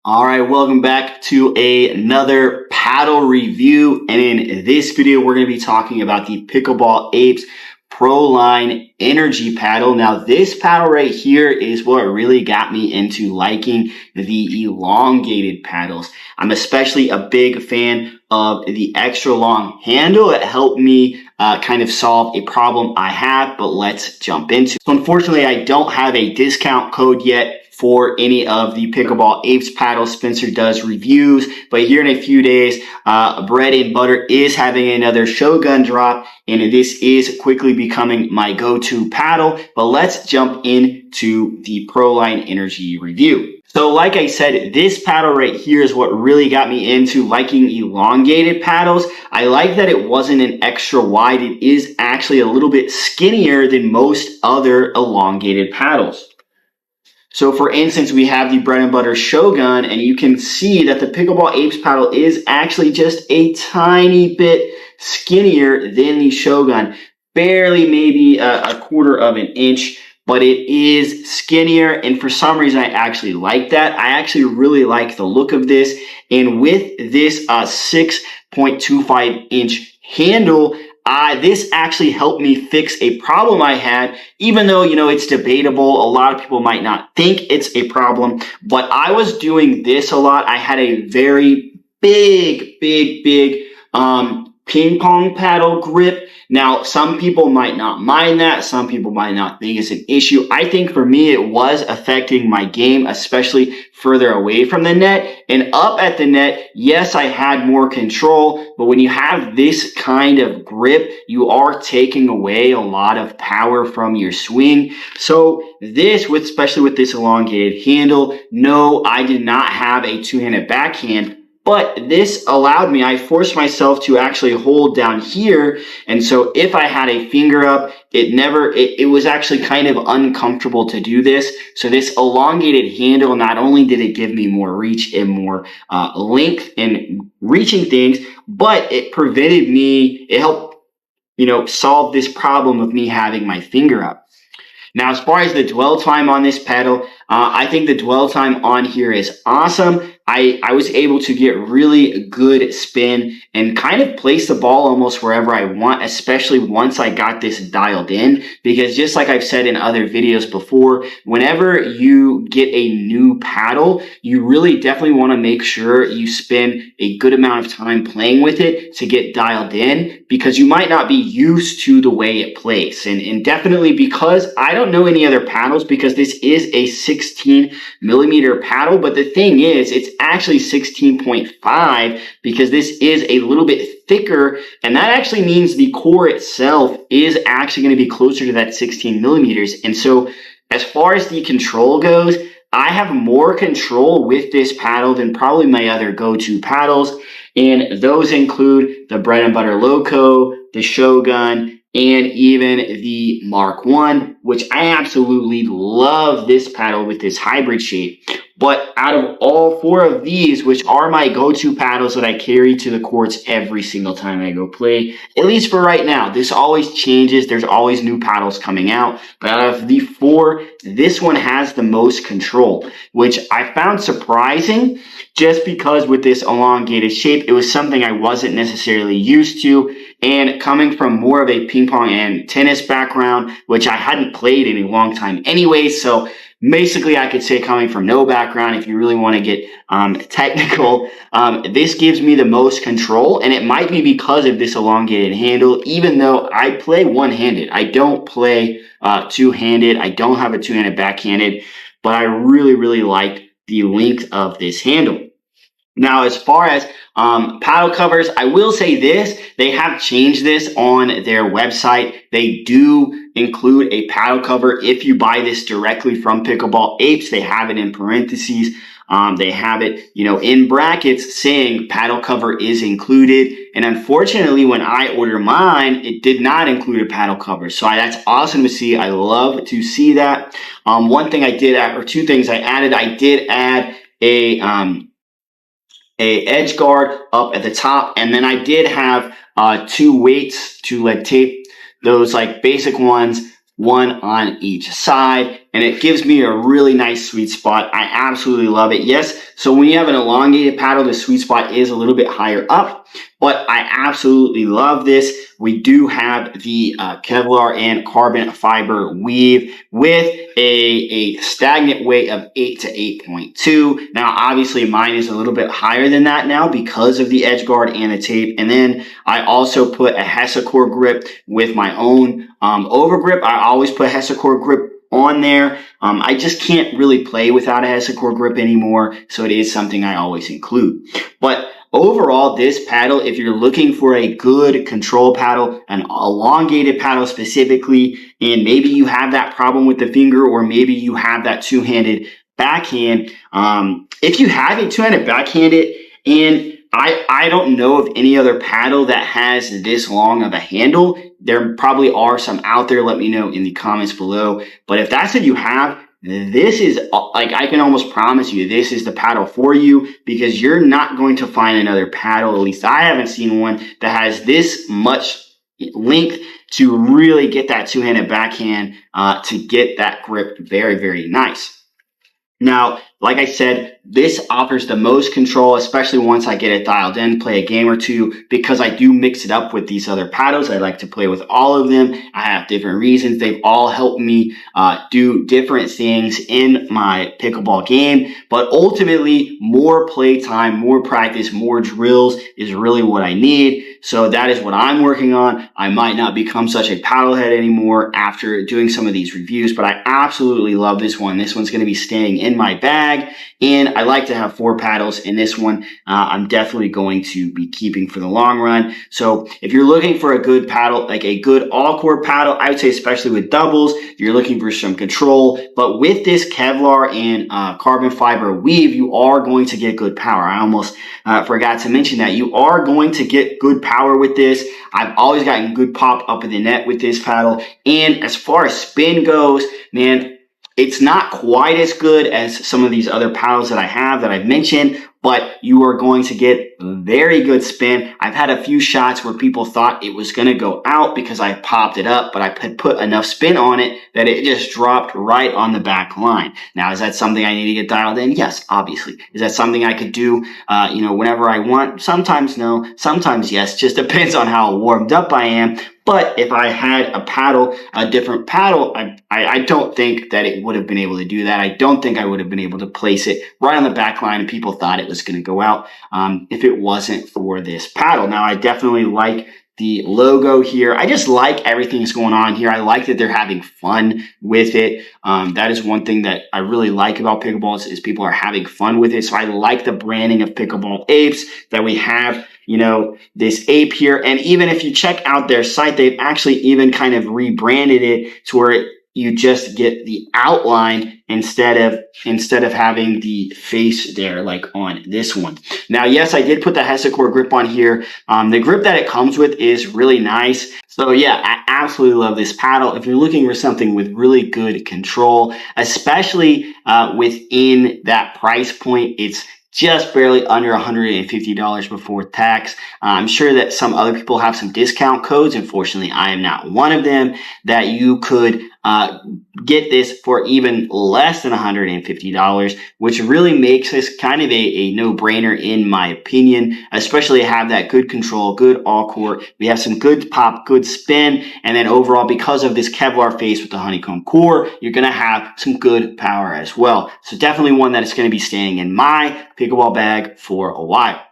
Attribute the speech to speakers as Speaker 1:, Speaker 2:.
Speaker 1: All right, welcome back to another paddle review. And in this video, we're going to be talking about the Pickleball Apes Pro Line Energy Paddle. Now, this paddle right here is what really got me into liking the elongated paddles. I'm especially a big fan of the extra long handle. It helped me kind of solve a problem I have, but let's jump into it. So unfortunately, I don't have a discount code yet for any of the Pickleball Apes paddles. Spencer does reviews, but here in a few days, Bread and Butter is having another Shogun drop, and this is quickly becoming my go-to paddle. But let's jump into the Pro Line Energy review. So like I said, this paddle right here is what really got me into liking elongated paddles. I like that it wasn't an extra wide. It is actually a little bit skinnier than most other elongated paddles. So for instance, we have the Bread and Butter Shogun, and you can see that the Pickleball Apes paddle is actually just a tiny bit skinnier than the Shogun. Barely maybe a quarter of an inch, but it is skinnier, and for some reason I actually like that. I actually really like the look of this, and with this 6.25 inch handle, this actually helped me fix a problem I had, even though, it's debatable. A lot of people might not think it's a problem, but I was doing this a lot. I had a very big ping pong paddle grip. Now, some people might not mind that. Some people might not think it's an issue. I think for me, it was affecting my game, especially further away from the net and up at the net. Yes, I had more control, but when you have this kind of grip, you are taking away a lot of power from your swing. So this, especially with this elongated handle, no, I did not have a two-handed backhand. But this allowed me, I forced myself to actually hold down here. And so if I had a finger up, it was actually kind of uncomfortable to do this. So this elongated handle, not only did it give me more reach and more length in reaching things, but it prevented me, it helped, solve this problem of me having my finger up. Now, as far as the dwell time on this paddle, I think the dwell time on here is awesome. I was able to get really good spin and kind of place the ball almost wherever I want, especially once I got this dialed in, because just like I've said in other videos before, whenever you get a new paddle, you really definitely want to make sure you spend a good amount of time playing with it to get dialed in, because you might not be used to the way it plays. And definitely, because I don't know any other paddles, because this is a 16 millimeter paddle, but the thing is, it's actually 16.5 because this is a little bit thicker, and that actually means the core itself is actually going to be closer to that 16 millimeters. And so as far as the control goes, I have more control with this paddle than probably my other go-to paddles, and those include the Bread and Butter Loco, the Shogun, and even the Mark I, which I absolutely love this paddle with this hybrid shape. But out of all four of these, which are my go-to paddles that I carry to the courts every single time I go play, at least for right now, this always changes. There's always new paddles coming out. But out of the four, this one has the most control, which I found surprising just because with this elongated shape, it was something I wasn't necessarily used to. And coming from more of a ping pong and tennis background, which I hadn't played in a long time anyway, so basically I could say coming from no background, if you really want to get technical, this gives me the most control, and it might be because of this elongated handle, even though I play one-handed. I don't play two-handed. I don't have a two-handed backhanded, but I really like the length of this handle. Now, as far as paddle covers, I will say this, they have changed this on their website. They do include a paddle cover if you buy this directly from Pickleball Apes. They have it in parentheses. They have it, in brackets saying paddle cover is included. And unfortunately, when I order mine, it did not include a paddle cover. So that's awesome to see. I love to see that. One thing I did add, or two things I added, I did add a edge guard up at the top, and then I did have two weights to tape those basic ones one on each side, and it gives me a really nice sweet spot. I absolutely love it. Yes, so when you have an elongated paddle, the sweet spot is a little bit higher up, but I absolutely love this. We do have the Kevlar and carbon fiber weave with a stagnant weight of 8 to 8.2. Now, obviously, mine is a little bit higher than that now because of the edge guard and the tape. And then I also put a Hexacore grip with my own over grip. I always put Hexacore grip on there. I just can't really play without a Hexacore grip anymore, so it is something I always include. But overall, this paddle, if you're looking for a good control paddle, an elongated paddle specifically, and maybe you have that problem with the finger, or maybe you have that two-handed backhand, if you have a two-handed backhanded, and I don't know of any other paddle that has this long of a handle. There probably are some out there. Let me know in the comments below. But if that's what you have, this is, like, I can almost promise you this is the paddle for you, because you're not going to find another paddle, at least I haven't seen one, that has this much length to really get that two-handed backhand, to get that grip very, very nice. Now, like I said, this offers the most control, especially once I get it dialed in, play a game or two, because I do mix it up with these other paddles. I like to play with all of them. I have different reasons. They've all helped me do different things in my pickleball game. But ultimately, more play time, more practice, more drills is really what I need. So that is what I'm working on. I might not become such a paddlehead anymore after doing some of these reviews, but I absolutely love this one. This one's going to be staying in my bag, and I like to have 4 paddles in this one. I'm definitely going to be keeping for the long run. So if you're looking for a good paddle, like a good all-court paddle, I would say especially with doubles, you're looking for some control. But with this Kevlar and carbon fiber weave, you are going to get good power. I almost forgot to mention that. You are going to get good power with this. I've always gotten good pop up in the net with this paddle. And as far as spin goes, man, it's not quite as good as some of these other paddles that I have that I've mentioned, but you are going to get very good spin. I've had a few shots where people thought it was going to go out because I popped it up, but I put enough spin on it that it just dropped right on the back line. Now, is that something I need to get dialed in? Yes, obviously. Is that something I could do, whenever I want? Sometimes no, sometimes yes. Just depends on how warmed up I am. But if I had a different paddle, I don't think that it would have been able to do that. I don't think I would have been able to place it right on the back line and people thought it was going to go out if it wasn't for this paddle. Now, I definitely like the logo here. I just like everything that's going on here. I like that they're having fun with it. That is one thing that I really like about Pickleball is people are having fun with it. So I like the branding of Pickleball Apes, that we have, this ape here. And even if you check out their site, they've actually even kind of rebranded it to where you just get the outline instead of having the face there like on this one. Now, yes, I did put the Hexacore grip on here. The grip that it comes with is really nice. So yeah, I absolutely love this paddle. If you're looking for something with really good control, especially within that price point, it's just barely under $150 before tax. I'm sure that some other people have some discount codes. Unfortunately, I am not one of them, that you could get this for even less than $150, which really makes this kind of a no-brainer in my opinion, especially have that good control, good all-court. We have some good pop, good spin, and then overall, because of this Kevlar face with the honeycomb core, you're going to have some good power as well. So definitely one that is going to be staying in my pickleball bag for a while.